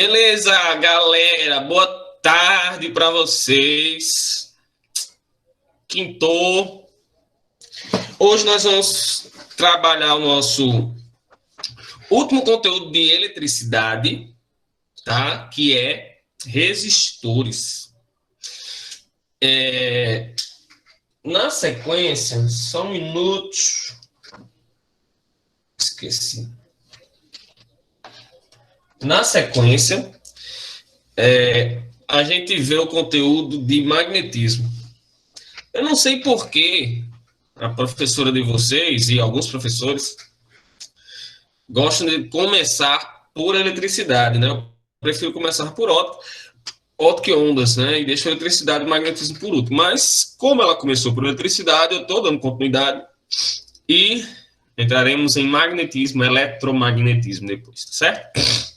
Beleza, galera? Boa tarde para vocês. Quintou. Hoje nós vamos trabalhar o nosso último conteúdo de eletricidade, tá? Que é resistores. Na sequência, só um minuto. Esqueci. Na sequência, a gente vê o conteúdo de magnetismo. Eu não sei por que a professora de vocês e alguns professores gostam de começar por eletricidade, né? Eu prefiro começar por ótica e ondas, né? E deixo a eletricidade e magnetismo por último. Mas, como ela começou por eletricidade, eu estou dando continuidade e entraremos em magnetismo, eletromagnetismo depois, tá certo?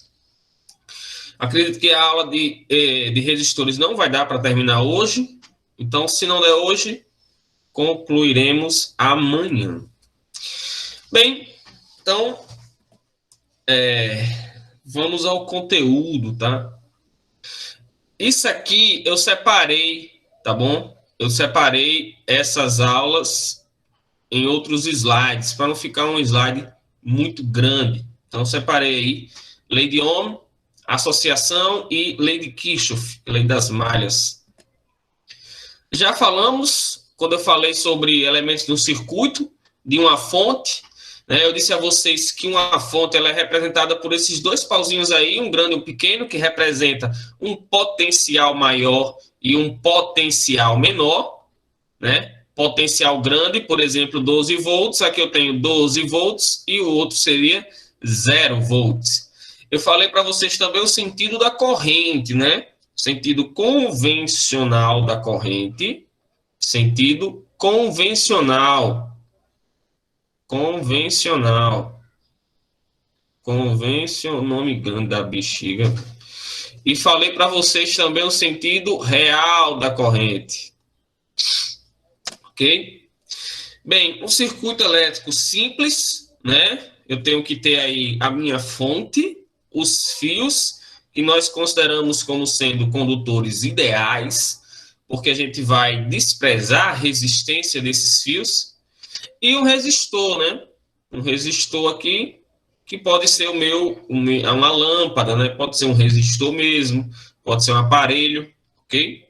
Acredito que a aula de resistores não vai dar para terminar hoje. Então, se não der hoje, concluiremos amanhã. Bem, então, vamos ao conteúdo, tá? Isso aqui eu separei, tá bom? Eu separei essas aulas em outros slides, para não ficar um slide muito grande. Então, eu separei aí lei de Ohm, associação e lei de Kirchhoff, lei das malhas. Já falamos, quando eu falei sobre elementos de um circuito, de uma fonte, né, eu disse a vocês que uma fonte ela é representada por esses dois pauzinhos aí, um grande e um pequeno, que representa um potencial maior e um potencial menor, né? Potencial grande, por exemplo, 12 volts, aqui eu tenho 12 volts e o outro seria 0 volts. Eu falei para vocês também o sentido da corrente, né? Sentido convencional da corrente, sentido convencional, nome grande da bexiga. E falei para vocês também o sentido real da corrente, ok? Bem, um circuito elétrico simples, né? Eu tenho que ter aí a minha fonte, os fios, que nós consideramos como sendo condutores ideais, porque a gente vai desprezar a resistência desses fios, e um resistor, né? Um resistor aqui, que pode ser uma lâmpada, né? Pode ser um resistor mesmo, pode ser um aparelho, ok?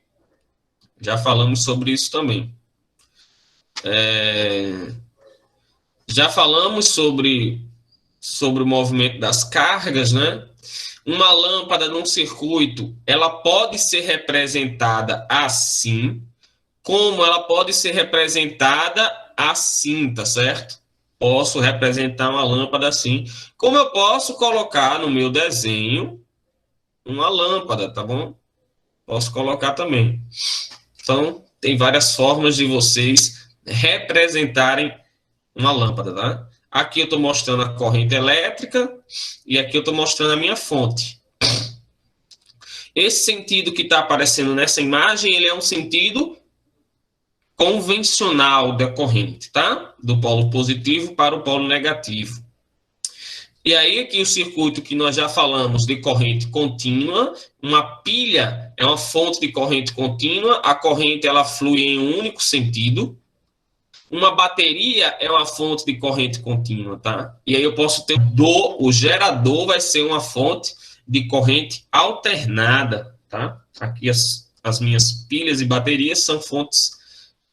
Já falamos sobre isso também. Já falamos sobre o movimento das cargas, né? Uma lâmpada num circuito, ela pode ser representada assim, como ela pode ser representada assim, tá certo? Posso representar uma lâmpada assim, como eu posso colocar no meu desenho uma lâmpada, tá bom? Posso colocar também. Então, tem várias formas de vocês representarem uma lâmpada, tá? Aqui eu estou mostrando a corrente elétrica e aqui eu estou mostrando a minha fonte. Esse sentido que está aparecendo nessa imagem, ele é um sentido convencional da corrente, tá? Do polo positivo para o polo negativo. E aí aqui o circuito que nós já falamos de corrente contínua, uma pilha é uma fonte de corrente contínua, a corrente ela flui em um único sentido. Uma bateria é uma fonte de corrente contínua, tá? E aí eu posso ter o gerador vai ser uma fonte de corrente alternada, tá? Aqui as minhas pilhas e baterias são fontes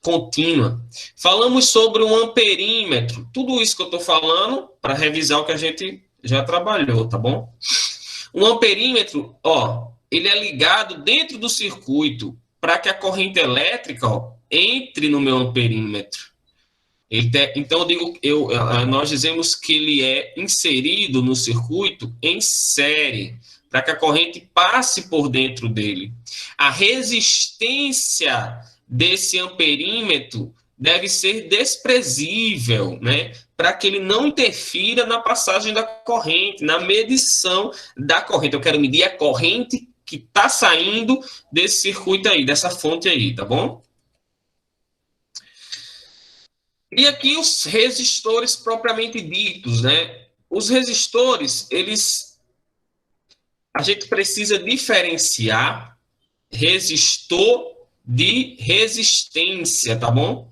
contínuas. Falamos sobre o amperímetro. Tudo isso que eu estou falando para revisar o que a gente já trabalhou, tá bom? O amperímetro, ele é ligado dentro do circuito para que a corrente elétrica, entre no meu amperímetro. Então, nós dizemos que ele é inserido no circuito em série, para que a corrente passe por dentro dele. A resistência desse amperímetro deve ser desprezível, né? Para que ele não interfira na passagem da corrente, na medição da corrente. Eu quero medir a corrente que está saindo desse circuito aí, dessa fonte aí, tá bom? E aqui os resistores propriamente ditos, né? Os resistores, eles a gente precisa diferenciar resistor de resistência, tá bom?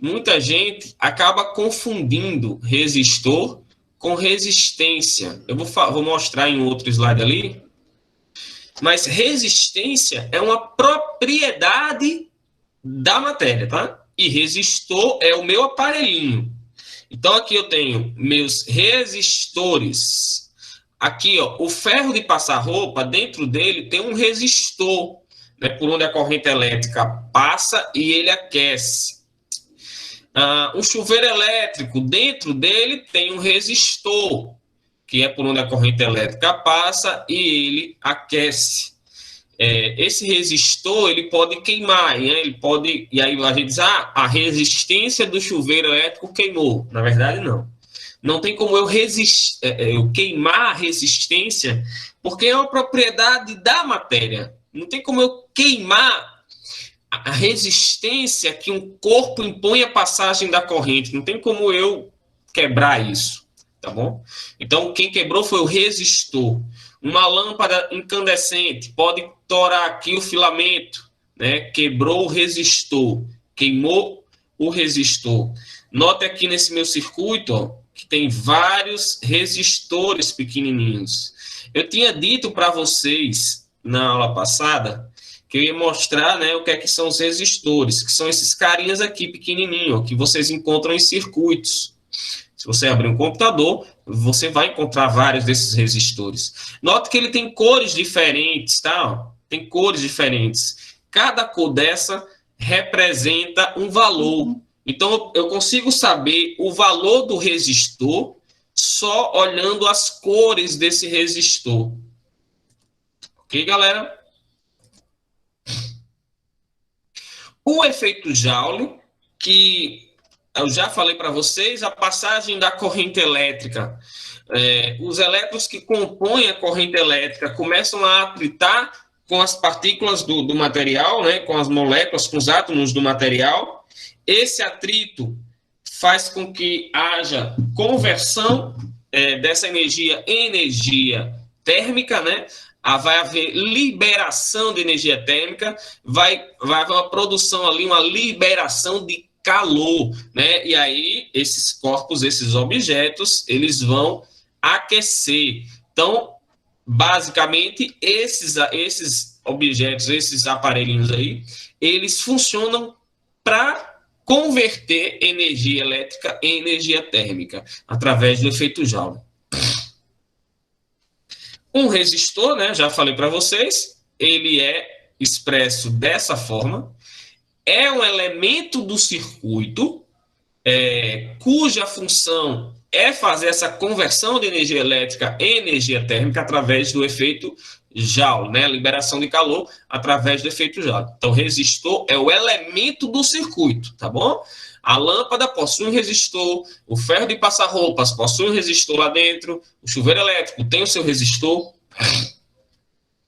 Muita gente acaba confundindo resistor com resistência. Eu vou mostrar em outro slide ali. Mas resistência é uma propriedade da matéria, tá? E resistor é o meu aparelhinho. Então, aqui eu tenho meus resistores. Aqui, ó, o ferro de passar roupa, dentro dele tem um resistor, né, por onde a corrente elétrica passa e ele aquece. O chuveiro elétrico, dentro dele tem um resistor, que é por onde a corrente elétrica passa e ele aquece. Esse resistor, ele pode queimar, né? Ele pode, e aí a gente diz, a resistência do chuveiro elétrico queimou. Na verdade, não. Não tem como eu queimar a resistência, porque é uma propriedade da matéria. Não tem como eu queimar a resistência que um corpo impõe à passagem da corrente. Não tem como eu quebrar isso, tá bom? Então, quem quebrou foi o resistor. Uma lâmpada incandescente pode torar aqui o filamento, né? Quebrou o resistor, queimou o resistor. Note aqui nesse meu circuito, ó, que tem vários resistores pequenininhos. Eu tinha dito para vocês na aula passada que eu ia mostrar, né, o que é que são os resistores, que são esses carinhas aqui pequenininhos, que vocês encontram em circuitos. Se você abrir um computador, você vai encontrar vários desses resistores. Note que ele tem cores diferentes, tá? Tem cores diferentes. Cada cor dessa representa um valor. Então, eu consigo saber o valor do resistor só olhando as cores desse resistor. Ok, galera? O efeito Joule, que eu já falei para vocês, a passagem da corrente elétrica. Os elétrons que compõem a corrente elétrica começam a atritar com as partículas do material, né, com as moléculas, com os átomos do material. Esse atrito faz com que haja conversão dessa energia em energia térmica, né? Vai haver liberação de energia térmica, vai haver uma produção ali, uma liberação de calor, né? E aí esses corpos, esses objetos, eles vão aquecer. Então, basicamente, esses objetos, esses aparelhinhos aí, eles funcionam para converter energia elétrica em energia térmica, através do efeito Joule. Um resistor, né, já falei para vocês, ele é expresso dessa forma, é um elemento do circuito, cuja função é fazer essa conversão de energia elétrica em energia térmica através do efeito Joule, né, liberação de calor através do efeito Joule. Então, resistor é o elemento do circuito, tá bom? A lâmpada possui um resistor, o ferro de passar roupas possui um resistor lá dentro, o chuveiro elétrico tem o seu resistor.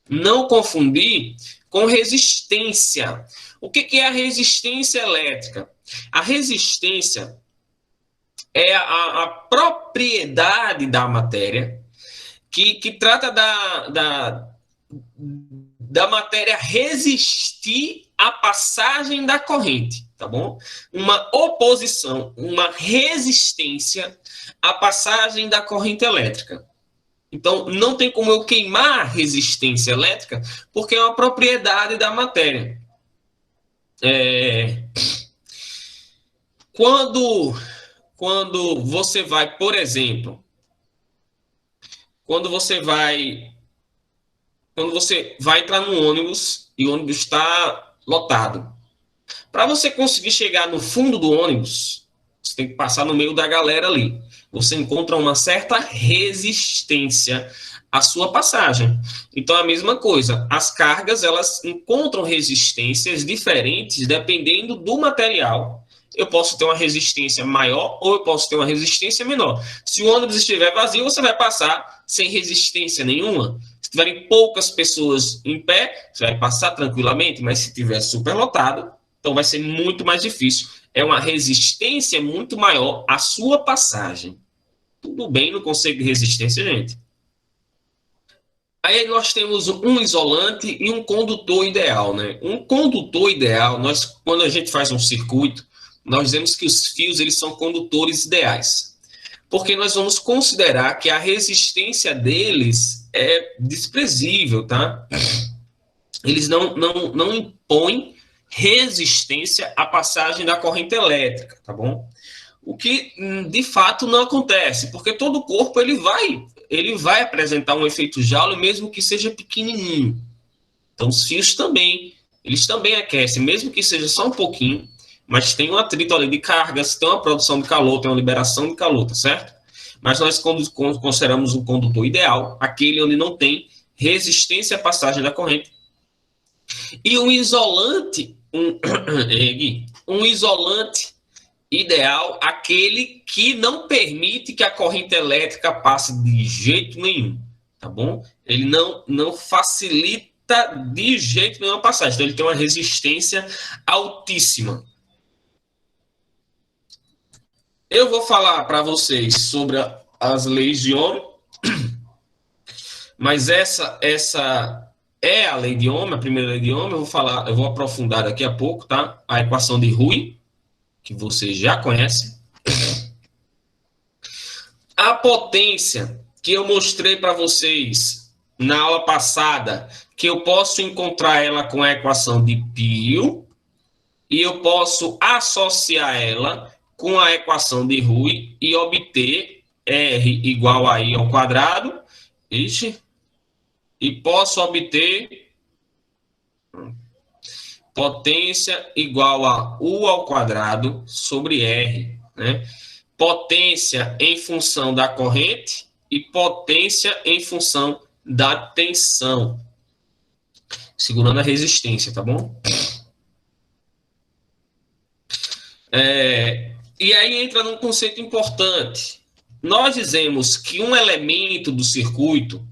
Não confundir com resistência. O que é a resistência elétrica? A resistência é a propriedade da matéria que trata da matéria resistir à passagem da corrente, tá bom? Uma oposição, uma resistência à passagem da corrente elétrica. Então, não tem como eu queimar a resistência elétrica, porque é uma propriedade da matéria. Quando você vai, por exemplo, quando você vai entrar no ônibus e o ônibus está lotado. Para você conseguir chegar no fundo do ônibus, você tem que passar no meio da galera ali. Você encontra uma certa resistência à sua passagem. Então, a mesma coisa. As cargas, elas encontram resistências diferentes dependendo do material. Eu posso ter uma resistência maior ou eu posso ter uma resistência menor. Se o ônibus estiver vazio, você vai passar sem resistência nenhuma. Se tiverem poucas pessoas em pé, você vai passar tranquilamente, mas se tiver superlotado, então vai ser muito mais difícil. É uma resistência muito maior à sua passagem. Tudo bem no conceito de resistência, gente? Aí nós temos um isolante e um condutor ideal, né? Um condutor ideal, quando a gente faz um circuito, nós dizemos que os fios eles são condutores ideais, porque nós vamos considerar que a resistência deles é desprezível, tá? Eles não impõem resistência à passagem da corrente elétrica, tá bom? O que de fato não acontece, porque todo o corpo ele vai apresentar um efeito Joule, mesmo que seja pequenininho. Então os fios também, eles também aquecem, mesmo que seja só um pouquinho, mas tem um atrito ali de cargas, tem uma produção de calor, tem uma liberação de calor, tá certo? Mas nós consideramos um condutor ideal, aquele onde não tem resistência à passagem da corrente. E um isolante, um isolante ideal, aquele que não permite que a corrente elétrica passe de jeito nenhum, tá bom? Ele não facilita de jeito nenhum a passagem, então ele tem uma resistência altíssima. Eu vou falar para vocês sobre as leis de Ohm, mas essa é a lei de Ohm, a primeira lei de Ohm. Eu vou aprofundar daqui a pouco, tá? A equação de Rui, que você já conhece. A potência que eu mostrei para vocês na aula passada, que eu posso encontrar ela com a equação de Pio, e eu posso associar ela com a equação de Rui e obter R igual a I ao quadrado, e posso obter potência igual a U ao quadrado sobre R, né? Potência em função da corrente e potência em função da tensão, segurando a resistência, tá bom? E aí entra num conceito importante. Nós dizemos que um elemento do circuito,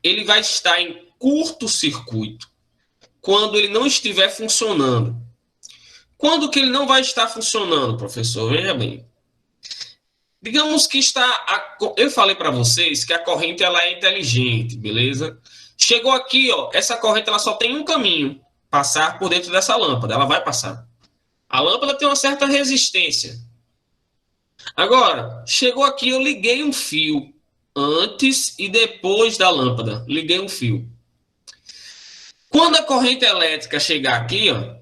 ele vai estar em curto-circuito quando ele não estiver funcionando. Quando que ele não vai estar funcionando, professor? Veja bem. Digamos que eu falei para vocês que a corrente ela é inteligente, beleza? Chegou aqui, ó, essa corrente ela só tem um caminho, passar por dentro dessa lâmpada, ela vai passar. A lâmpada tem uma certa resistência. Agora, chegou aqui, eu liguei um fio antes e depois da lâmpada, liguei um fio. Quando a corrente elétrica chegar aqui, ó,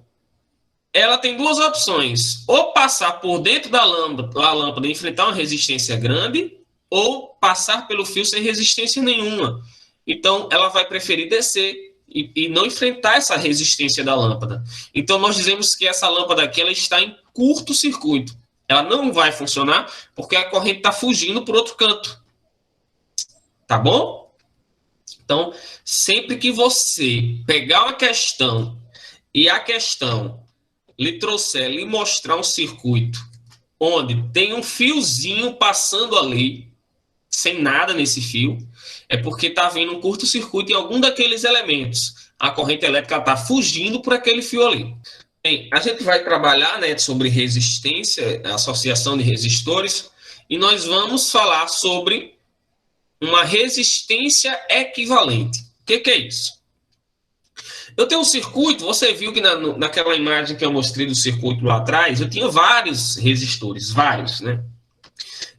ela tem duas opções: ou passar por dentro da lâmpada e enfrentar uma resistência grande, ou passar pelo fio sem resistência nenhuma. Então, ela vai preferir descer e não enfrentar essa resistência da lâmpada. Então, nós dizemos que essa lâmpada aqui ela está em curto-circuito. Ela não vai funcionar porque a corrente está fugindo por outro canto. Tá bom? Então, sempre que você pegar uma questão e a questão lhe mostrar um circuito onde tem um fiozinho passando ali, sem nada nesse fio, é porque está havendo um curto-circuito em algum daqueles elementos. A corrente elétrica está fugindo por aquele fio ali. Bem, a gente vai trabalhar, né, sobre resistência, associação de resistores, e nós vamos falar sobre uma resistência equivalente. O que é isso? Eu tenho um circuito, você viu que naquela imagem que eu mostrei do circuito lá atrás, eu tinha vários resistores, vários, né?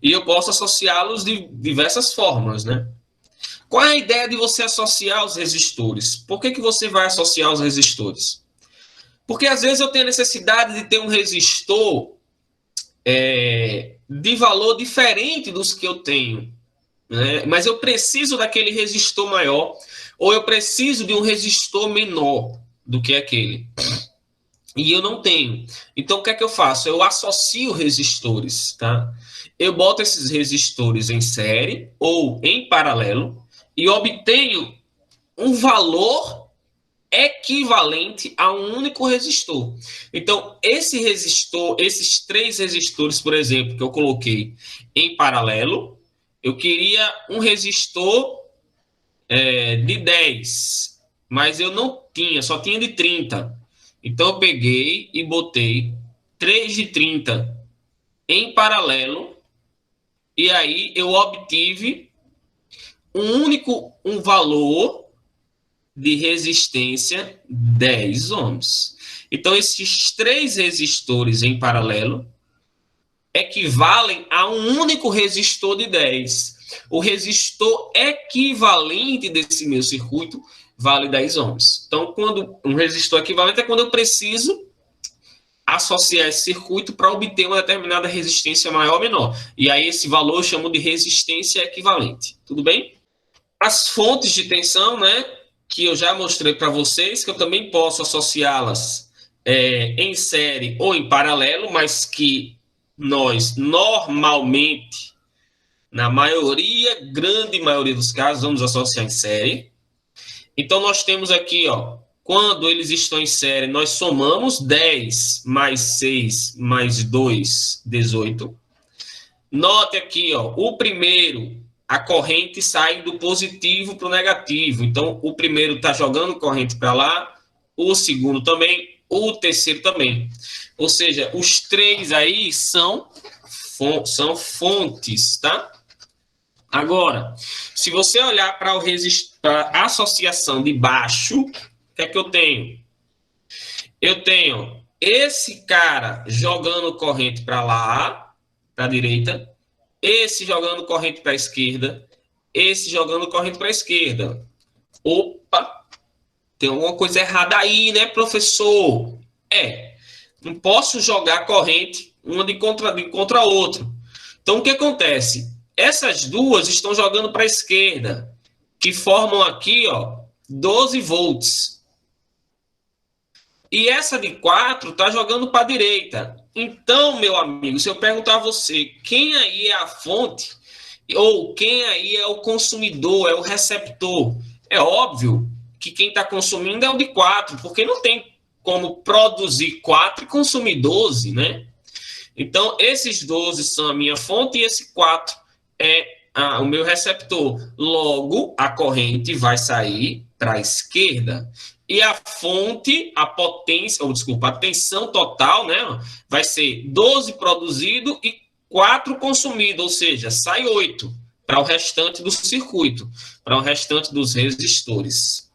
E eu posso associá-los de diversas formas, né? Qual é a ideia de você associar os resistores? Por que você vai associar os resistores? Porque às vezes eu tenho a necessidade de ter um resistor de valor diferente dos que eu tenho, né? Mas eu preciso daquele resistor maior, ou eu preciso de um resistor menor do que aquele. E eu não tenho. Então, o que é que eu faço? Eu associo resistores, tá? Eu boto esses resistores em série ou em paralelo e obtenho um valor equivalente a um único resistor. Então, esses três resistores, por exemplo, que eu coloquei em paralelo, eu queria um resistor de 10, mas eu não tinha, só tinha de 30. Então, eu peguei e botei 3 de 30 em paralelo, e aí eu obtive um valor de resistência 10 ohms. Então, esses 3 resistores em paralelo equivalem a um único resistor de 10. O resistor equivalente desse meu circuito vale 10 ohms. Então, quando um resistor equivalente é quando eu preciso associar esse circuito para obter uma determinada resistência maior ou menor. E aí esse valor eu chamo de resistência equivalente. Tudo bem? As fontes de tensão, né, que eu já mostrei para vocês, que eu também posso associá-las em série ou em paralelo, mas que nós normalmente, na maioria, grande maioria dos casos, vamos associar em série. Então, nós temos aqui, ó, quando eles estão em série, nós somamos 10 mais 6 mais 2, 18. Note aqui, ó, o primeiro, a corrente sai do positivo para o negativo. Então, o primeiro está jogando corrente para lá, o segundo também, o terceiro também. Ou seja, os 3 aí são fontes, tá? Agora, se você olhar para a associação de baixo, o que é que eu tenho? Eu tenho esse cara jogando corrente para lá, para a direita, esse jogando corrente para a esquerda, esse jogando corrente para a esquerda. Opa, tem alguma coisa errada aí, né, professor? Não posso jogar corrente uma de contra a outra. Então, o que acontece? Essas duas estão jogando para a esquerda, que formam aqui, ó, 12 volts. E essa de 4 está jogando para a direita. Então, meu amigo, se eu perguntar a você, quem aí é a fonte, ou quem aí é o consumidor, é o receptor? É óbvio que quem está consumindo é o de 4, porque não tem como produzir 4 e consumir 12, né? Então, esses 12 são a minha fonte e esse 4 é o meu receptor. Logo, a corrente vai sair para a esquerda. E a fonte, a potência, ou desculpa, a tensão total, né, vai ser 12 produzido e 4 consumido, ou seja, sai 8 para o restante do circuito, para o restante dos resistores.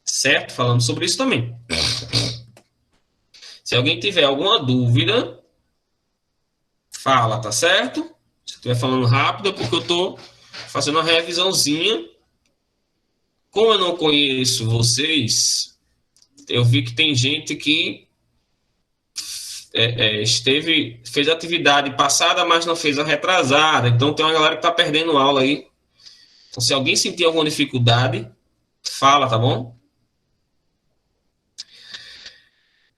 Certo? Falando sobre isso também. Se alguém tiver alguma dúvida, fala, tá certo? Se estiver falando rápido, é porque eu estou fazendo uma revisãozinha. Como eu não conheço vocês, eu vi que tem gente que fez atividade passada, mas não fez a retrasada. Então, tem uma galera que está perdendo aula aí. Então, se alguém sentir alguma dificuldade, fala, tá bom?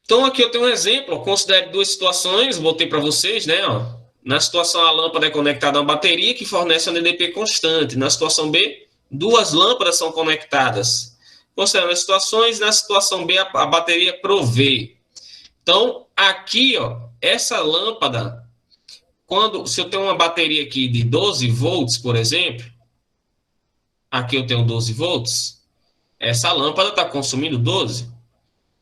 Então, aqui eu tenho um exemplo. Considere 2 situações, botei para vocês, né? Ó. Na situação A, a lâmpada é conectada a uma bateria que fornece uma NDP constante. Na situação B, 2 lâmpadas são conectadas. Considerando as situações, na situação B, a bateria provê. Então, aqui, ó, essa lâmpada, se eu tenho uma bateria aqui de 12 volts, por exemplo, aqui eu tenho 12 volts, essa lâmpada está consumindo 12.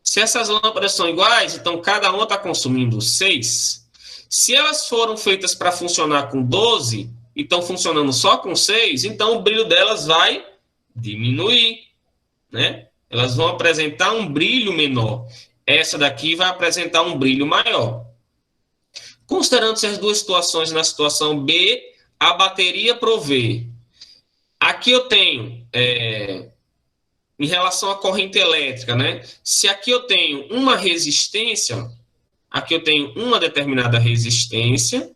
Se essas lâmpadas são iguais, então cada uma está consumindo 6. Se elas foram feitas para funcionar com 12 e estão funcionando só com 6, então o brilho delas vai diminuir, né? Elas vão apresentar um brilho menor. Essa daqui vai apresentar um brilho maior. Considerando-se as 2 situações, na situação B, a bateria provê. Aqui eu tenho, em relação à corrente elétrica, né? Se aqui eu tenho uma resistência, aqui eu tenho uma determinada resistência,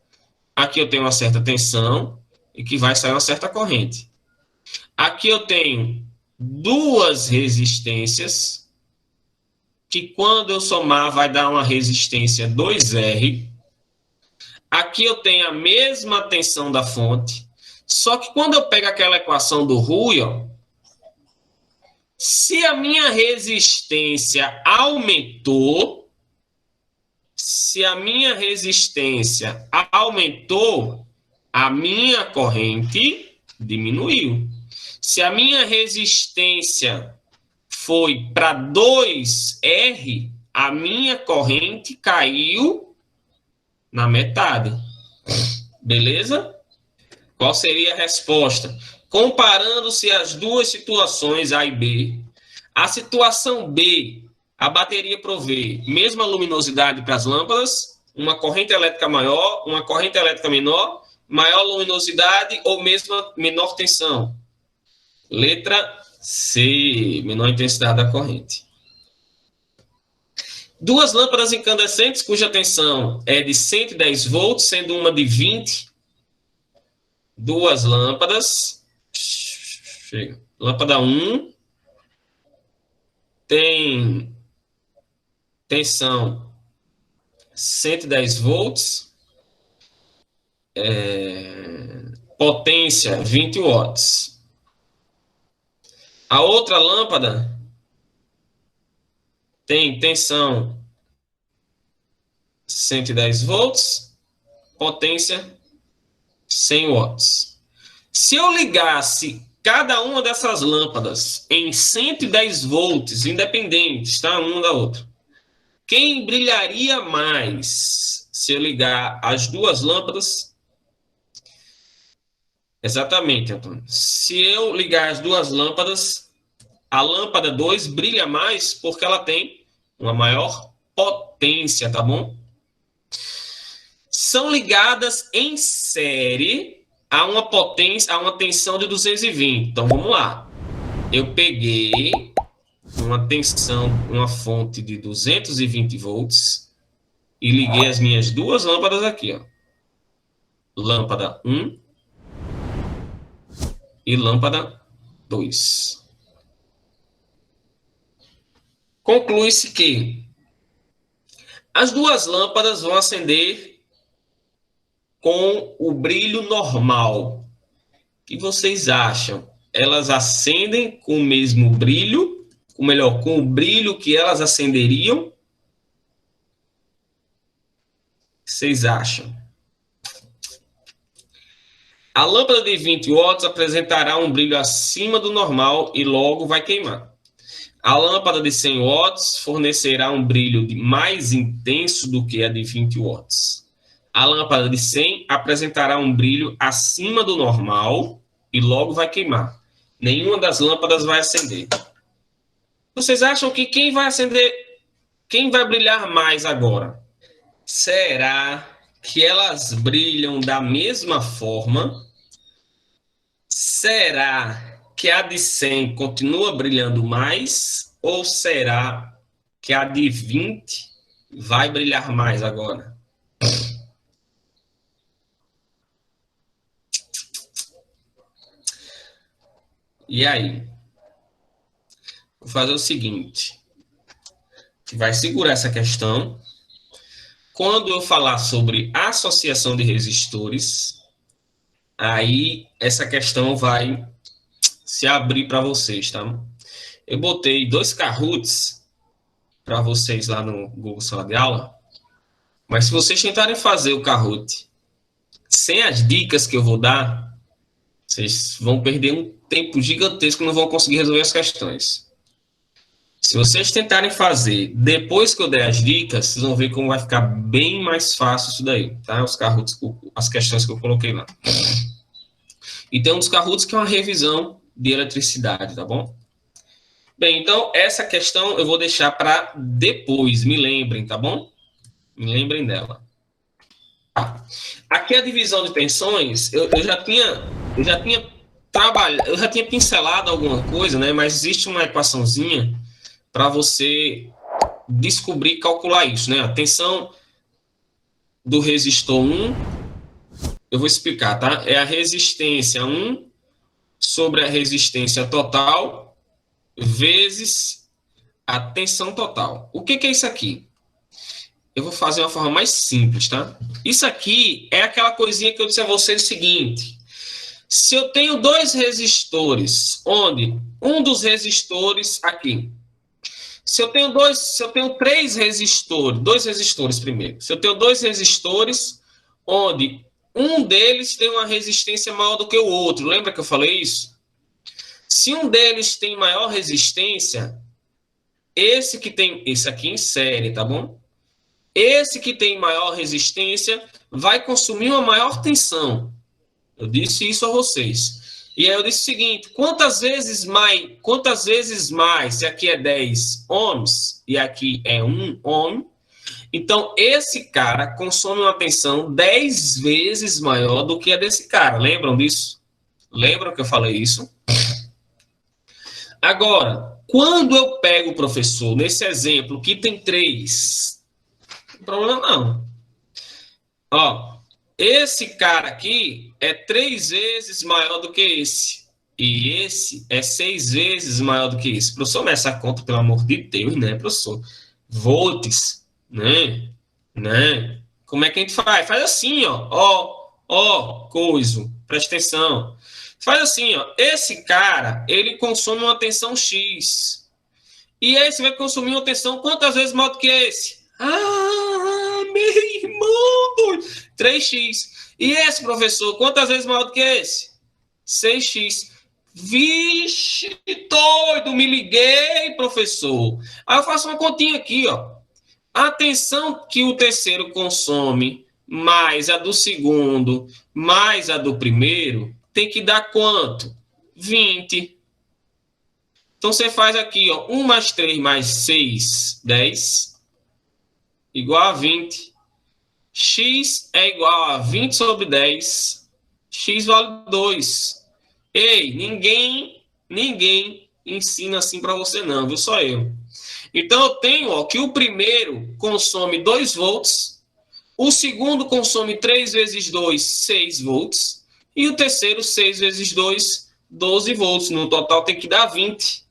aqui eu tenho uma certa tensão e que vai sair uma certa corrente. Aqui eu tenho 2 resistências, que quando eu somar vai dar uma resistência 2R. Aqui eu tenho a mesma tensão da fonte, só que quando eu pego aquela equação do Rui, ó, se a minha resistência aumentou, a minha corrente diminuiu. Se a minha resistência foi para 2R, a minha corrente caiu na metade. Beleza? Qual seria a resposta? Comparando-se as duas situações A e B, a situação B, a bateria provê mesma luminosidade para as lâmpadas, uma corrente elétrica maior, uma corrente elétrica menor, maior luminosidade ou mesma menor tensão. Letra C, menor intensidade da corrente. Duas lâmpadas incandescentes cuja tensão é de 110 volts, sendo uma de 20. Duas lâmpadas. Chega. Lâmpada 1 tem tensão 110 volts, potência 20 watts. A outra lâmpada tem tensão 110 volts, potência 100 watts. Se eu ligasse cada uma dessas lâmpadas em 110 volts, independentes, tá? Uma da outra, quem brilharia mais se eu ligar as duas lâmpadas? Exatamente, Antônio. Se eu ligar as duas lâmpadas, a lâmpada 2 brilha mais porque ela tem uma maior potência, tá bom? São ligadas em série a uma potência, a uma tensão de 220. Então, vamos lá. Eu peguei uma tensão, uma fonte de 220 volts e liguei as minhas duas lâmpadas aqui, ó. Lâmpada 1 e lâmpada 2. Conclui-se que as duas lâmpadas vão acender com o brilho normal. O que vocês acham? Elas acendem com o mesmo brilho, ou melhor, com o brilho que elas acenderiam? O que vocês acham? A lâmpada de 20 watts apresentará um brilho acima do normal e logo vai queimar. A lâmpada de 100 watts fornecerá um brilho mais intenso do que a de 20 watts. A lâmpada de 100 apresentará um brilho acima do normal e logo vai queimar. Nenhuma das lâmpadas vai acender. Vocês acham que quem vai acender, quem vai brilhar mais agora? Será que elas brilham da mesma forma? Será que a de 100 continua brilhando mais? Ou será que a de 20 vai brilhar mais agora? E aí? Vou fazer o seguinte. Vai segurar essa questão. Quando eu falar sobre associação de resistores, aí essa questão vai se abrir para vocês, tá? Eu botei 2 Kahoots para vocês lá no Google Sala de Aula, mas se vocês tentarem fazer o Kahoot sem as dicas que eu vou dar, vocês vão perder um tempo gigantesco e não vão conseguir resolver as questões. Se vocês tentarem fazer depois que eu der as dicas, vocês vão ver como vai ficar bem mais fácil isso daí, tá? Os Kahoots, as questões que eu coloquei lá. E tem um dos Kahoots que é uma revisão de eletricidade, tá bom? Bem, então, essa questão eu vou deixar para depois, me lembrem, tá bom? Me lembrem dela. Aqui a divisão de tensões, eu já tinha pincelado alguma coisa, né? Mas existe uma equaçãozinha para você descobrir e calcular isso, né? A tensão do resistor 1, eu vou explicar, tá? É a resistência 1 sobre a resistência total vezes a tensão total. O que é isso aqui? Eu vou fazer uma forma mais simples, tá? Isso aqui é aquela coisinha que eu disse a vocês o seguinte. Se eu tenho 2 resistores, onde um dos resistores aqui, se eu tenho 3 resistores, 2 resistores primeiro. Se eu tenho 2 resistores, onde um deles tem uma resistência maior do que o outro. Lembra que eu falei isso? Se um deles tem maior resistência, esse aqui em série, tá bom? Esse que tem maior resistência vai consumir uma maior tensão. Eu disse isso a vocês. E aí eu disse o seguinte, quantas vezes mais, se aqui é 10 ohms e aqui é 1 ohm, então esse cara consome uma tensão 10 vezes maior do que a desse cara. Lembram disso? Lembram que eu falei isso? Agora, quando eu pego o professor, nesse exemplo que tem 3, não tem problema não. Ó, esse cara aqui é 3 vezes maior do que esse. E esse é 6 vezes maior do que esse. Professor, mas essa conta, pelo amor de Deus, né, professor? Volts, né? Né? Como é que a gente faz? Faz assim, coisa. Presta atenção. Faz assim, ó. Esse cara, ele consome uma tensão X. E esse vai consumir uma tensão quantas vezes maior do que esse? Ah, meu irmão, doido. 3x. E esse, professor, quantas vezes maior do que esse? 6x. Vixe, doido, me liguei, professor. Aí eu faço uma continha aqui, ó. A tensão que o terceiro consome, mais a do segundo, mais a do primeiro, tem que dar quanto? 20. Então, você faz aqui, ó, 1 mais 3 mais 6, 10, igual a 20. X é igual a 20 sobre 10. X vale 2. Ei, ninguém ensina assim para você não, viu? Só eu. Então, eu tenho, ó, que o primeiro consome 2 volts, o segundo consome 3 vezes 2, 6 volts, e o terceiro, 6 vezes 2, 12 volts. No total, tem que dar 20.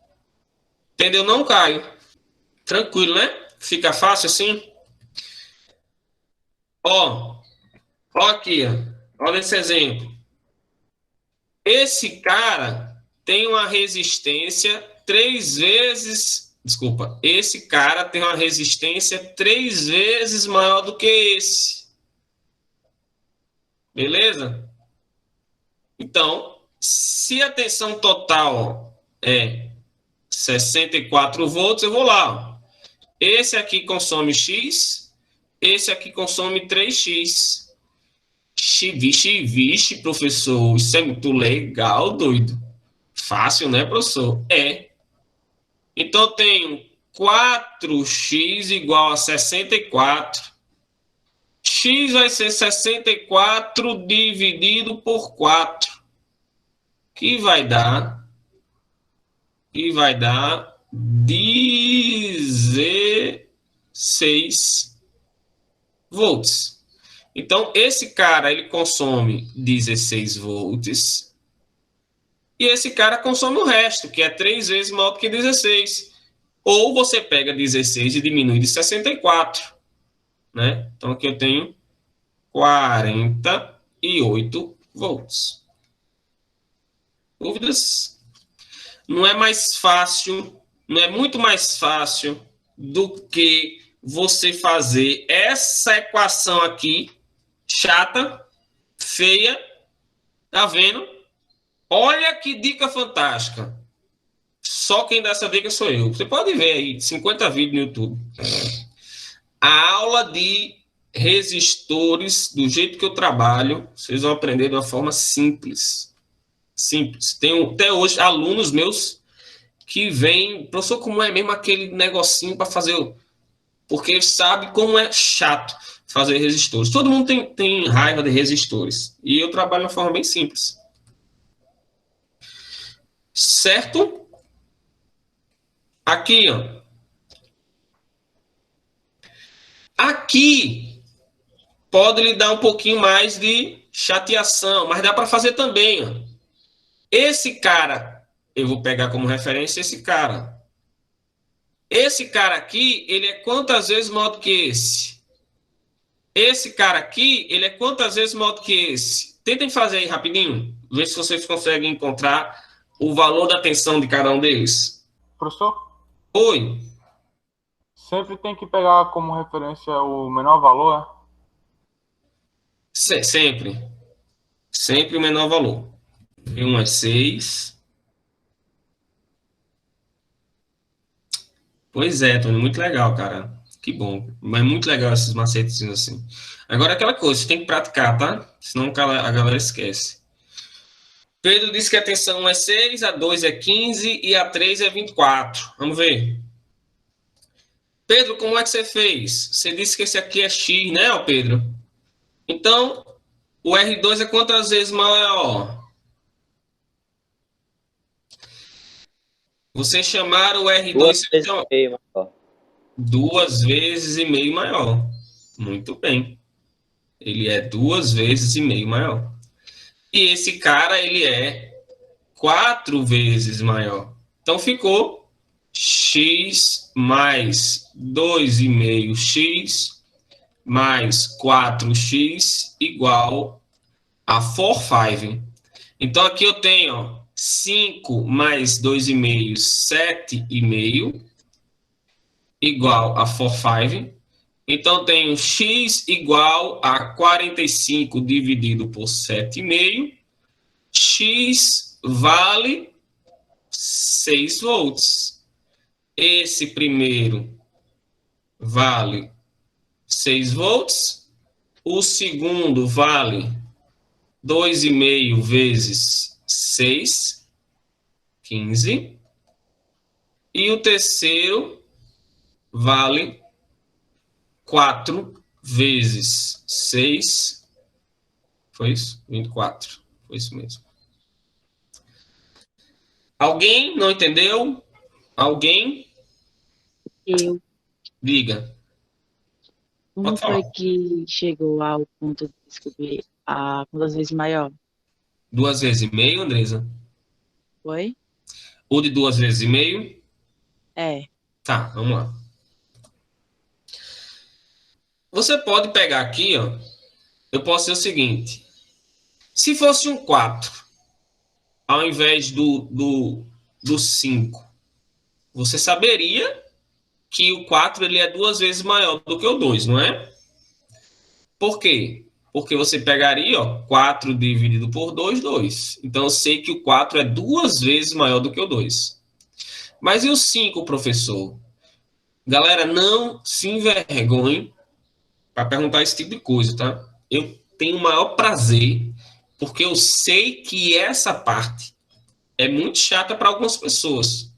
Entendeu? Não, Caio? Tranquilo, né? Fica fácil assim? Ó, ó aqui, ó. Olha esse exemplo. Esse cara tem uma resistência 3 vezes... Desculpa. Esse cara tem uma resistência 3 vezes maior do que esse. Beleza? Então, se a tensão total é 64 volts, eu vou lá, ó. Esse aqui consome X, esse aqui consome 3x. Vixe, professor, isso é muito legal, doido. Fácil, né, professor? É. Então, eu tenho 4x igual a 64. X vai ser 64 dividido por 4. Que vai dar 16 volts. Então, esse cara, ele consome 16 volts. E esse cara consome o resto, que é 3 vezes maior do que 16. Ou você pega 16 e diminui de 64. Né? Então, aqui eu tenho 48 volts. Dúvidas? Não é mais fácil, não é muito mais fácil do que você fazer essa equação aqui, chata, feia, tá vendo? Olha que dica fantástica. Só quem dá essa dica sou eu. Você pode ver aí, 50 vídeos no YouTube. A aula de resistores, do jeito que eu trabalho, vocês vão aprender de uma forma simples. Simples. Tenho até hoje alunos meus que vêm, professor, como é mesmo aquele negocinho para fazer, porque sabe como é chato fazer resistores. Todo mundo tem raiva de resistores. E eu trabalho de uma forma bem simples. Certo? Aqui, ó. Aqui pode lhe dar um pouquinho mais de chateação, mas dá para fazer também, ó. Esse cara, eu vou pegar como referência esse cara. Esse cara aqui, ele é quantas vezes maior do que esse? Esse cara aqui, ele é quantas vezes maior do que esse? Tentem fazer aí rapidinho, ver se vocês conseguem encontrar o valor da tensão de cada um deles. Professor, Oi. sempre tem que pegar como referência o menor valor, é? Sempre. Sempre o menor valor. V1 é 6. Pois é, Tony, muito legal, cara. Que bom. Mas muito legal esses macetes assim. Agora aquela coisa, você tem que praticar, tá? Senão a galera esquece. Pedro disse que a tensão 1 é 6, a 2 é 15 e a 3 é 24. Vamos ver. Pedro, como é que você fez? Você disse que esse aqui é X, né, Pedro? Então, o R2 é quantas vezes maior? Você chamar o R2... Duas vezes e meio maior. 2 vezes e meio maior. Muito bem. Ele é 2 vezes e meio maior. E esse cara, ele é 4 vezes maior. Então, ficou x mais 2,5x mais 4x igual a 4,5. Então, aqui eu tenho ó, 5 mais 2,5, 7,5, igual a 4,5. Então, eu tenho x igual a 45 dividido por 7,5. X vale 6 volts. Esse primeiro vale 6 volts. O segundo vale 2,5 vezes 6, 15. E o terceiro vale 4 vezes 6. Foi isso? 24. Foi isso mesmo. Alguém não entendeu? Alguém? Eu. Diga. Como foi que chegou ao ponto de descobrir a quantas vezes maior? 2 vezes e meio, Andresa? Foi? Ou de 2 vezes e meio? É. Tá, vamos lá. Você pode pegar aqui, ó. Eu posso ser o seguinte. Se fosse um 4, ao invés do 5, você saberia que o 4 ele é 2 vezes maior do que o 2, não é? Por quê? Porque você pegaria, ó, 4 dividido por 2, 2. Então, eu sei que o 4 é 2 vezes maior do que o 2. Mas e o 5, professor? Galera, não se envergonhe para perguntar esse tipo de coisa, tá? Eu tenho o maior prazer, porque eu sei que essa parte é muito chata para algumas pessoas.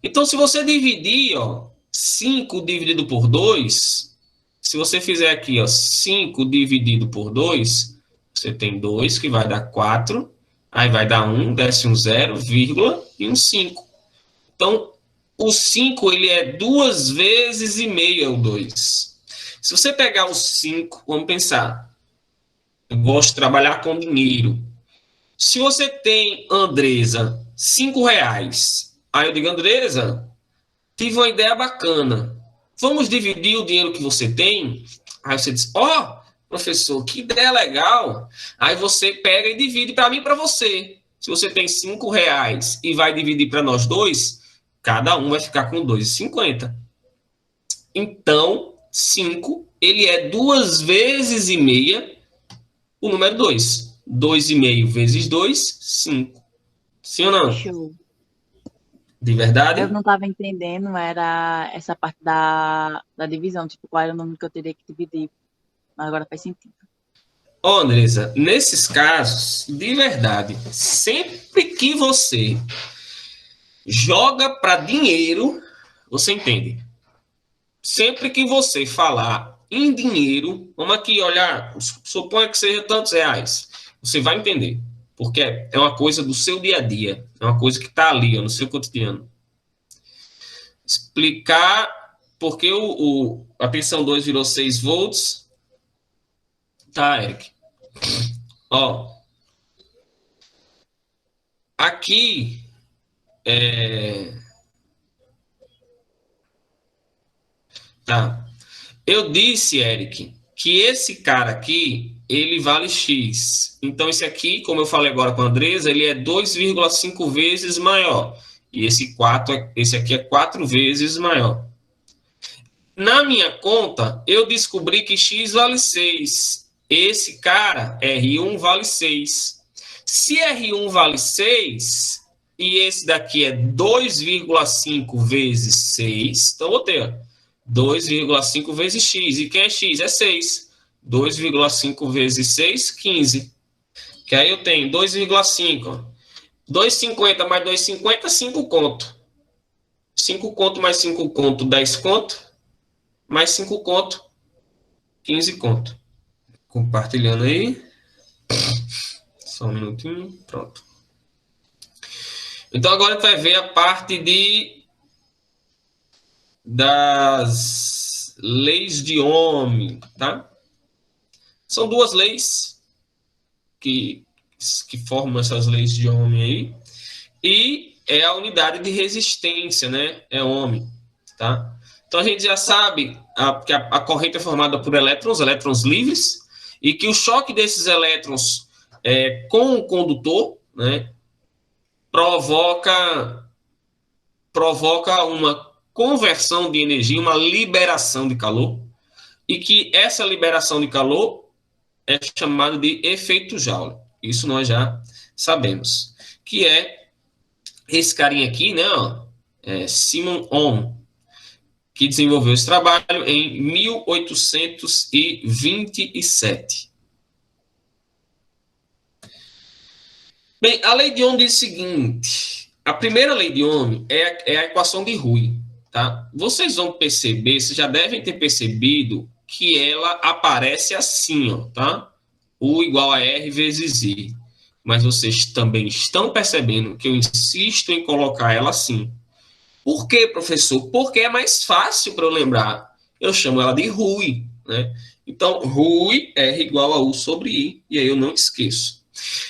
Então, se você dividir, ó, 5 dividido por 2, se você fizer aqui, ó, 5 dividido por 2, você tem 2, que vai dar 4, aí vai dar 1, desce um 0, vírgula, e um 5. Então, o 5, ele é 2 vezes e meio é o 2. Se você pegar o 5, vamos pensar, eu gosto de trabalhar com dinheiro. Se você tem, Andresa, 5 reais, aí eu digo, Andresa, tive uma ideia bacana. Vamos dividir o dinheiro que você tem? Aí você diz, ó, professor, que ideia legal. Aí você pega e divide para mim e para você. Se você tem 5 reais e vai dividir para nós dois, cada um vai ficar com 2,50. Então, 5, ele é 2 vezes e meia o número 2. 2,5 vezes 2, 5. Sim ou não? Show. De verdade? Eu não estava entendendo, era essa parte da divisão, tipo, qual era o número que eu teria que dividir. Mas agora faz sentido. Ó, Andresa, nesses casos, de verdade, sempre que você joga para dinheiro, você entende. Sempre que você falar em dinheiro, vamos aqui olhar, suponha que seja tantos reais, você vai entender. Porque é uma coisa do seu dia a dia, é uma coisa que está ali, ó, no seu cotidiano. Explicar por que a tensão 2 virou 6 volts. Tá, Eric. Ó, aqui tá. Eu disse, Eric, que esse cara aqui, ele vale X. Então, esse aqui, como eu falei agora com a Andresa, ele é 2,5 vezes maior. E esse aqui é 4 vezes maior. Na minha conta, eu descobri que X vale 6. Esse cara, R1, vale 6. Se R1 vale 6, e esse daqui é 2,5 vezes 6, então vou ter 2,5 vezes X. E quem é X? É 6. 2,5 vezes 6, 15. Que aí eu tenho 2,5. 2,50 mais 2,50, 5 conto. 5 conto mais 5 conto, 10 conto. Mais 5 conto, 15 conto. Compartilhando aí. Só um minutinho. Pronto. Então, agora a gente vai ver a parte das leis de Ohm, tá? São duas leis que formam essas leis de Ohm aí. E é a unidade de resistência, né? É Ohm, tá? Então, a gente já sabe que a corrente é formada por elétrons livres, e que o choque desses elétrons com o condutor, né, provoca uma conversão de energia, uma liberação de calor, e que essa liberação de calor é chamada de efeito Joule. Isso nós já sabemos. Que é esse carinha aqui, né? Simon Ohm, que desenvolveu esse trabalho em 1827. Bem, a lei de Ohm diz o seguinte: a primeira lei de Ohm é a equação de Rui, tá? Vocês vão perceber, vocês já devem ter percebido que ela aparece assim, ó, tá? U igual a R vezes I. Mas vocês também estão percebendo que eu insisto em colocar ela assim. Por quê, professor? Porque é mais fácil para eu lembrar. Eu chamo ela de Rui, né? Então, Rui, R igual a U sobre I, e aí eu não esqueço.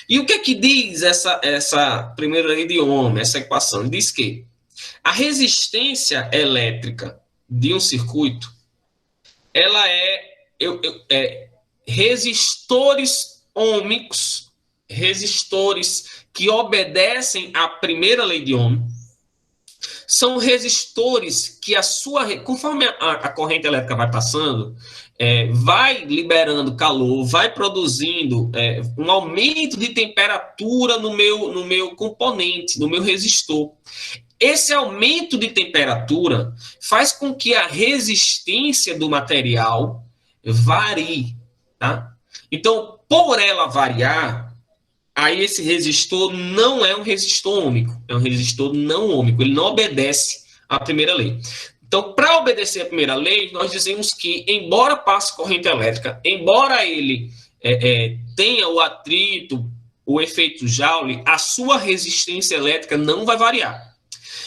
E o que é que diz essa primeira lei de Ohm, essa equação? Diz que a resistência elétrica de um circuito, ela é resistores ôhmicos, resistores que obedecem à primeira lei de Ohm, são resistores que conforme a corrente elétrica vai passando, vai liberando calor, vai produzindo um aumento de temperatura no meu componente, no meu resistor. Esse aumento de temperatura faz com que a resistência do material varie, tá? Então, por ela variar, aí esse resistor não é um resistor ôhmico, é um resistor não ôhmico, ele não obedece à primeira lei. Então, para obedecer à primeira lei, nós dizemos que, embora passe corrente elétrica, embora ele tenha o atrito, o efeito Joule, a sua resistência elétrica não vai variar.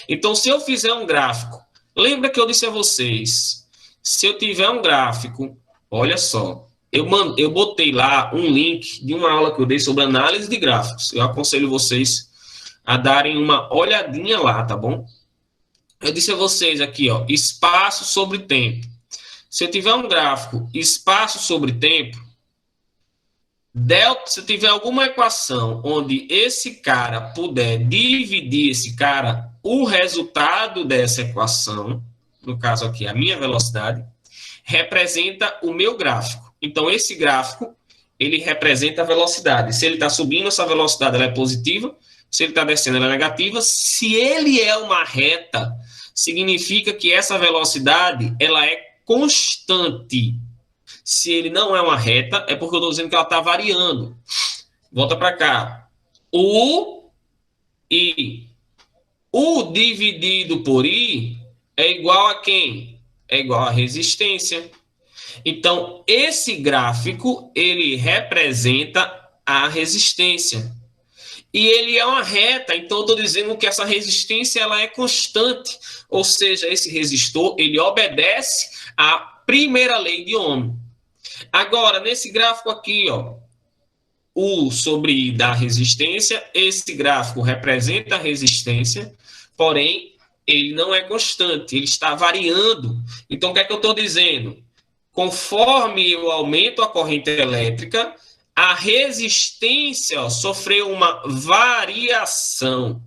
Então, se eu fizer um gráfico, lembra que eu disse a vocês, se eu tiver um gráfico, olha só, eu botei lá um link de uma aula que eu dei sobre análise de gráficos. Eu aconselho vocês a darem uma olhadinha lá, tá bom? Eu disse a vocês aqui, ó, espaço sobre tempo. Se eu tiver um gráfico, espaço sobre tempo, delta, se eu tiver alguma equação onde esse cara puder dividir esse cara, o resultado dessa equação, no caso aqui, a minha velocidade, representa o meu gráfico. Então, esse gráfico, ele representa a velocidade. Se ele está subindo, essa velocidade ela é positiva. Se ele está descendo, ela é negativa. Se ele é uma reta, significa que essa velocidade ela é constante. Se ele não é uma reta, é porque eu estou dizendo que ela está variando. Volta para cá. U dividido por I é igual a quem? É igual a resistência. Então, esse gráfico, ele representa a resistência. E ele é uma reta, então eu estou dizendo que essa resistência ela é constante. Ou seja, esse resistor, ele obedece à primeira lei de Ohm. Agora, nesse gráfico aqui, ó, U sobre I dá resistência, esse gráfico representa a resistência, porém, ele não é constante, ele está variando. Então, o que é que eu estou dizendo? Conforme eu aumento a corrente elétrica, a resistência sofreu uma variação.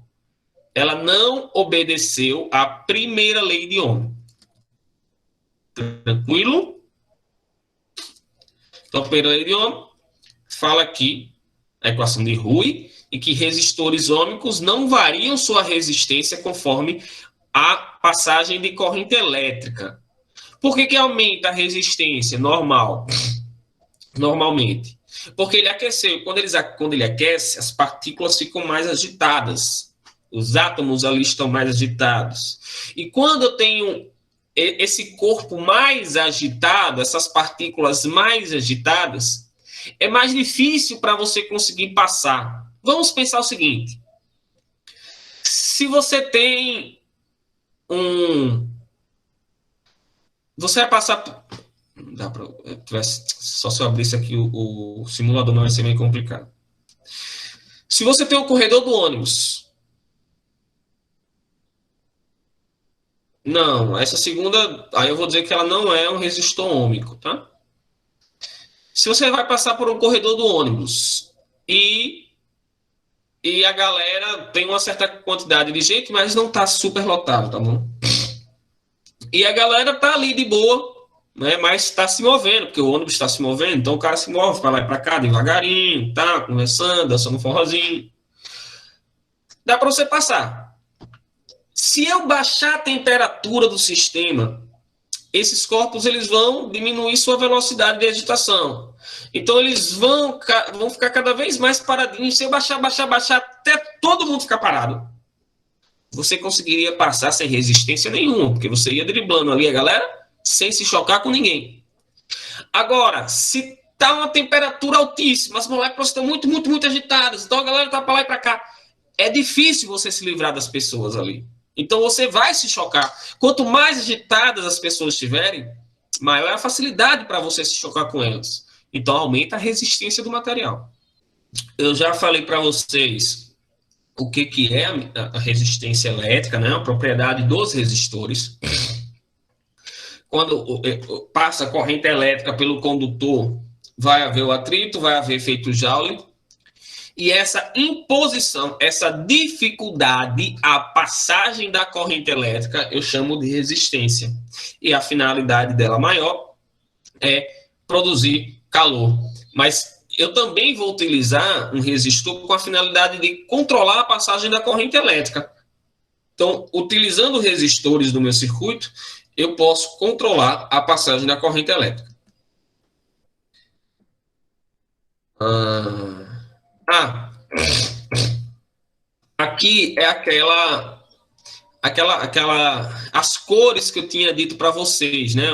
Ela não obedeceu à primeira lei de Ohm. Tranquilo? Então, a primeira lei de Ohm fala aqui, a equação de Rui, e que resistores ôhmicos não variam sua resistência conforme a passagem de corrente elétrica. Por que aumenta a resistência normalmente? Porque ele aqueceu. Quando ele aquece, as partículas ficam mais agitadas. Os átomos ali estão mais agitados. E quando eu tenho esse corpo mais agitado, essas partículas mais agitadas, é mais difícil para você conseguir passar. Vamos pensar o seguinte. Se você tem Você vai passar... Dá pra... Só se eu abrisse aqui o simulador, não vai ser meio complicado. Se você tem o corredor do ônibus... Não, essa segunda... Aí eu vou dizer que ela não é um resistor ôhmico, tá? Se você vai passar por um corredor do ônibus e a galera tem uma certa quantidade de gente, mas não está super lotado, tá bom? E a galera tá ali de boa, né? Mas está se movendo, porque o ônibus está se movendo, então o cara se move para lá e para cá devagarinho, tá? Conversando, dançando um forrozinho. Dá para você passar. Se eu baixar a temperatura do sistema, esses corpos eles vão diminuir sua velocidade de agitação. Então eles vão ficar cada vez mais paradinhos. Se eu baixar até todo mundo ficar parado, você conseguiria passar sem resistência nenhuma, porque você ia driblando ali a galera sem se chocar com ninguém. Agora, se tá uma temperatura altíssima, as moléculas estão muito agitadas, então a galera tá para lá e para cá, é difícil você se livrar das pessoas ali. Então você vai se chocar. Quanto mais agitadas as pessoas estiverem, maior é a facilidade para você se chocar com elas. Então aumenta a resistência do material. Eu já falei para vocês o que é a resistência elétrica, né? A propriedade dos resistores. Quando passa a corrente elétrica pelo condutor, vai haver o atrito, vai haver efeito Joule. E essa imposição, essa dificuldade à passagem da corrente elétrica, eu chamo de resistência. E a finalidade dela maior é produzir calor. Mas eu também vou utilizar um resistor com a finalidade de controlar a passagem da corrente elétrica. Então, utilizando resistores do meu circuito, eu posso controlar a passagem da corrente elétrica. Aqui é as cores que eu tinha dito para vocês, né?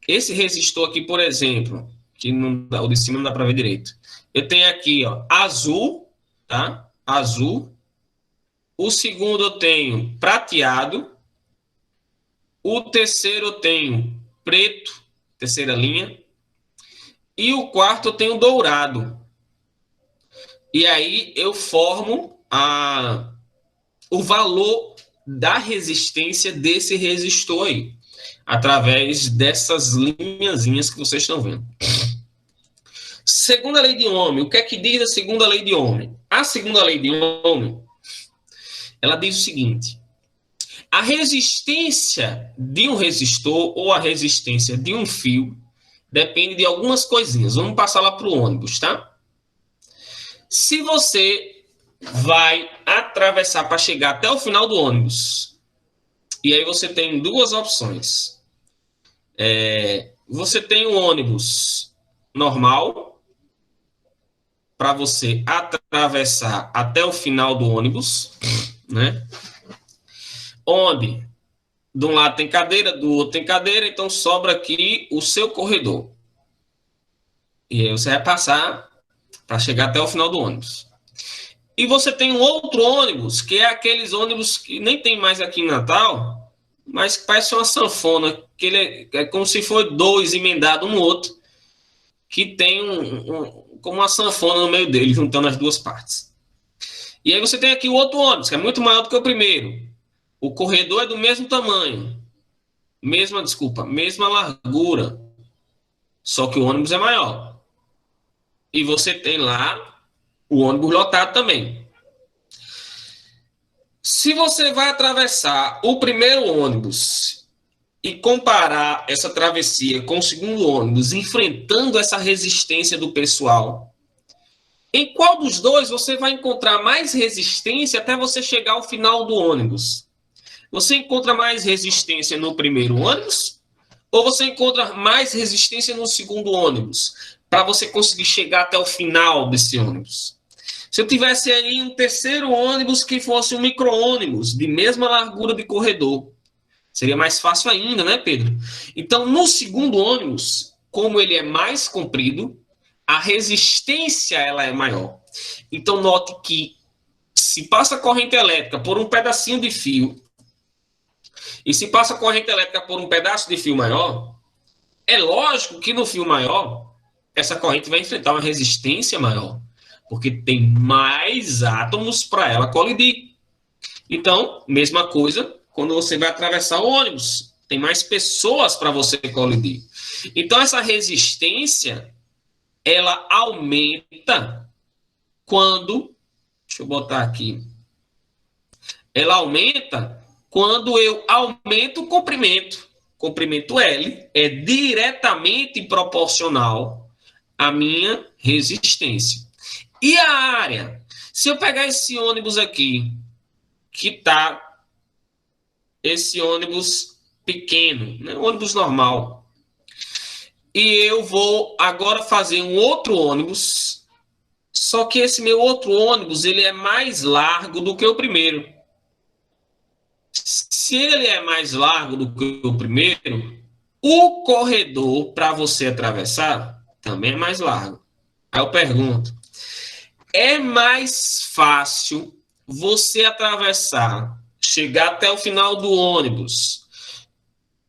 Esse resistor aqui, por exemplo, que não dá, o de cima não dá para ver direito. Eu tenho aqui, ó, azul, tá? Azul. O segundo eu tenho prateado. O terceiro eu tenho preto, terceira linha. E o quarto eu tenho dourado. E aí eu formo o valor da resistência desse resistor aí, através dessas linhazinhas que vocês estão vendo. Segunda lei de Ohm. O que é que diz a segunda lei de Ohm? A segunda lei de Ohm, ela diz o seguinte: a resistência de um resistor ou a resistência de um fio depende de algumas coisinhas. Vamos passar lá para o ônibus, tá? Se você vai atravessar para chegar até o final do ônibus, e aí você tem duas opções. Você tem um ônibus normal, para você atravessar até o final do ônibus, né? Onde de um lado tem cadeira, do outro tem cadeira, então sobra aqui o seu corredor. E aí você vai passar para chegar até o final do ônibus. E você tem um outro ônibus, que é aqueles ônibus que nem tem mais aqui em Natal, mas que parece uma sanfona, que ele é como se fosse dois emendados um no outro, que tem como uma sanfona no meio dele, juntando as duas partes. E aí você tem aqui o outro ônibus, que é muito maior do que o primeiro. O corredor é do mesmo tamanho, mesma largura, só que o ônibus é maior. E você tem lá o ônibus lotado também. Se você vai atravessar o primeiro ônibus e comparar essa travessia com o segundo ônibus, enfrentando essa resistência do pessoal, em qual dos dois você vai encontrar mais resistência até você chegar ao final do ônibus? Você encontra mais resistência no primeiro ônibus ou você encontra mais resistência no segundo ônibus? para você conseguir chegar até o final desse ônibus. Se eu tivesse aí um terceiro ônibus que fosse um micro-ônibus, de mesma largura de corredor, seria mais fácil ainda, né, Pedro? Então, no segundo ônibus, como ele é mais comprido, a resistência ela é maior. Então, note que se passa corrente elétrica por um pedacinho de fio, e se passa corrente elétrica por um pedaço de fio maior, é lógico que no fio maior, essa corrente vai enfrentar uma resistência maior, porque tem mais átomos para ela colidir. Então, mesma coisa quando você vai atravessar o ônibus, tem mais pessoas para você colidir. Então, essa resistência, ela aumenta quando, deixa eu botar aqui, ela aumenta quando eu aumento o comprimento. O comprimento L é diretamente proporcional à minha resistência. E a área? Se eu pegar esse ônibus aqui, que está esse ônibus pequeno, né, ônibus normal, e eu vou agora fazer um outro ônibus, só que esse meu outro ônibus ele é mais largo do que o primeiro. Se ele é mais largo do que o primeiro, o corredor para você atravessar também é mais largo. Aí eu pergunto, é mais fácil você atravessar, chegar até o final do ônibus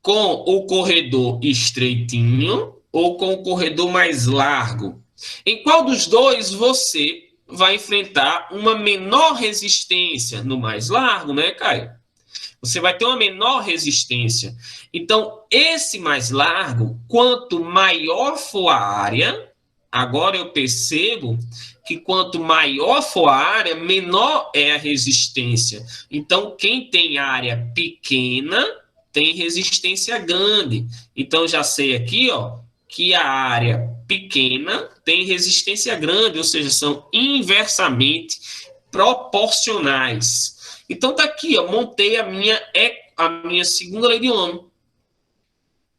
com o corredor estreitinho ou com o corredor mais largo? Em qual dos dois você vai enfrentar uma menor resistência? No mais largo, né, Caio? Você vai ter uma menor resistência. Então, esse mais largo, quanto maior for a área, agora eu percebo que quanto maior for a área, menor é a resistência. Então, quem tem área pequena tem resistência grande. Então, já sei aqui, ó, que a área pequena tem resistência grande, ou seja, são inversamente proporcionais. Então, tá aqui, ó, montei a minha segunda lei de Ohm.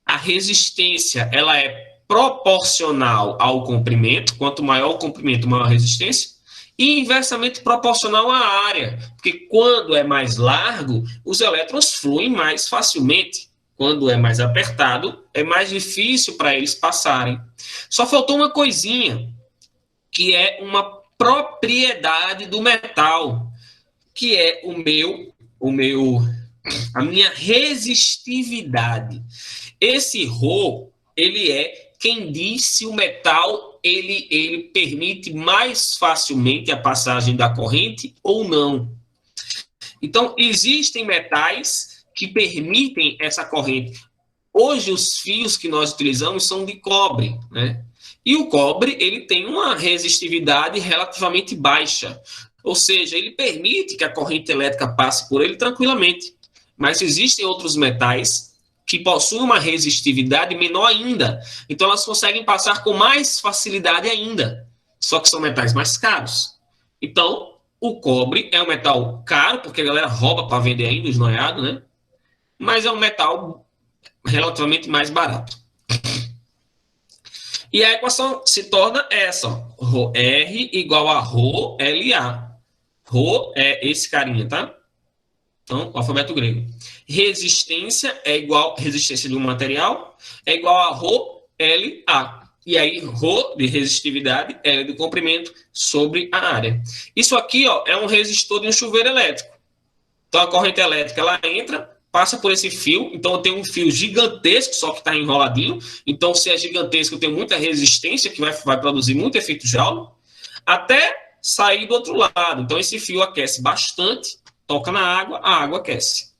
A resistência, ela é proporcional ao comprimento. Quanto maior o comprimento, maior a resistência. E inversamente proporcional à área. Porque quando é mais largo, os elétrons fluem mais facilmente. Quando é mais apertado, é mais difícil para eles passarem. Só faltou uma coisinha, que é uma propriedade do metal, que é a minha resistividade. Esse Rho, ele é quem diz se o metal ele permite mais facilmente a passagem da corrente ou não. Então, existem metais que permitem essa corrente. Hoje, os fios que nós utilizamos são de cobre, né? E o cobre, ele tem uma resistividade relativamente baixa. Ou seja, ele permite que a corrente elétrica passe por ele tranquilamente. Mas existem outros metais que possuem uma resistividade menor ainda. Então, elas conseguem passar com mais facilidade ainda. Só que são metais mais caros. Então, o cobre é um metal caro, porque a galera rouba para vender ainda os noiados, né? Mas é um metal relativamente mais barato. E a equação se torna essa, ó, R igual a Rho LA. Rho é esse carinha, tá? Então, o alfabeto grego. Resistência é igual, resistência de um material, é igual a Rho LA. E aí, Rho de resistividade, L de comprimento, sobre a área. Isso aqui, ó, é um resistor de um chuveiro elétrico. Então, a corrente elétrica, ela entra, passa por esse fio. Então, eu tenho um fio gigantesco, só que está enroladinho. Então, se é gigantesco, eu tenho muita resistência, que vai produzir muito efeito Joule, até sair do outro lado. Então, esse fio aquece bastante, toca na água, a água aquece.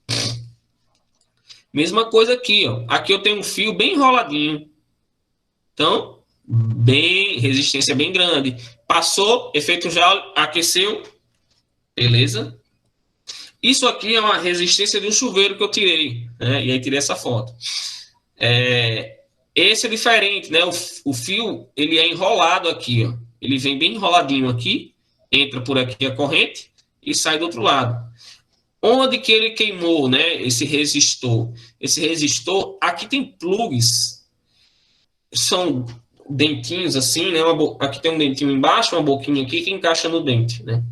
Mesma coisa aqui, ó. Aqui eu tenho um fio bem enroladinho. Então, resistência bem grande. Passou, efeito Joule, aqueceu, beleza? Isso aqui é uma resistência de um chuveiro que eu tirei, né? E aí tirei essa foto. Esse é diferente, né? O fio, ele é enrolado aqui, ó. Ele vem bem enroladinho aqui, entra por aqui a corrente e sai do outro lado. Onde que ele queimou, né? Esse resistor. Esse resistor, aqui tem plugs. dentinhos assim, né? Aqui tem um dentinho embaixo, uma boquinha aqui que encaixa no dente, né?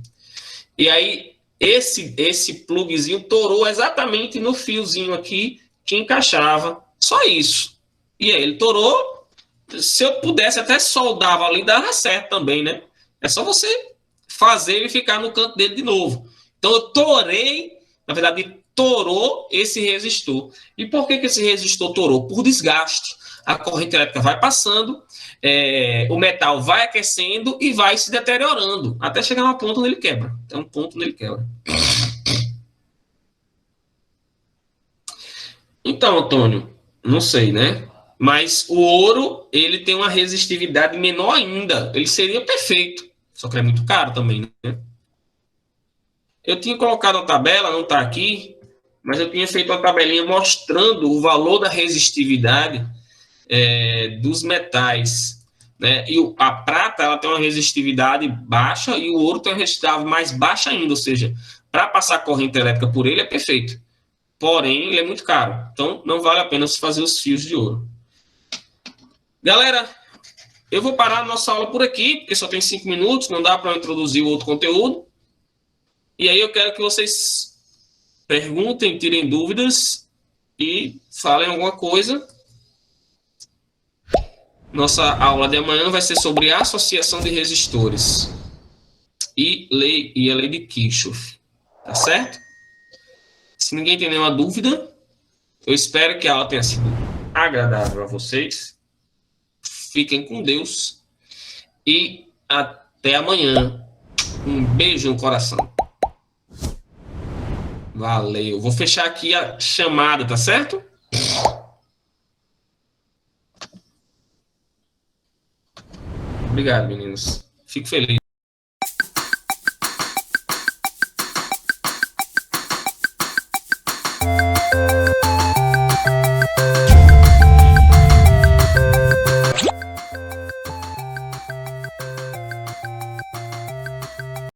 E aí, esse plugzinho torou exatamente no fiozinho aqui que encaixava. Só isso. E aí ele torou. Se eu pudesse até soldava ali, dava certo também, né? É só você fazer ele ficar no canto dele de novo. Então eu torei, na verdade, torou esse resistor. E por que esse resistor torou? Por desgaste. A corrente elétrica vai passando, o metal vai aquecendo e vai se deteriorando, até chegar numa ponta onde ele quebra. Tem um ponto onde ele quebra. Então, Antônio, não sei, né? Mas o ouro, ele tem uma resistividade menor ainda. Ele seria perfeito, só que é muito caro também, né? Eu tinha colocado a tabela, não está aqui, mas eu tinha feito uma tabelinha mostrando o valor da resistividade dos metais, né? E a prata, ela tem uma resistividade baixa e o ouro tem uma resistividade mais baixa ainda, ou seja, para passar corrente elétrica por ele é perfeito. Porém, ele é muito caro. Então, não vale a pena se fazer os fios de ouro. Galera, eu vou parar a nossa aula por aqui, porque só tem 5 minutos, não dá para introduzir o outro conteúdo. E aí eu quero que vocês perguntem, tirem dúvidas e falem alguma coisa. Nossa aula de amanhã vai ser sobre a associação de resistores e a lei de Kirchhoff. Tá certo? Se ninguém tem nenhuma dúvida, eu espero que a aula tenha sido agradável a vocês. Fiquem com Deus e até amanhã. Um beijo no coração. Valeu. Vou fechar aqui a chamada, tá certo? Obrigado, meninos. Fico feliz.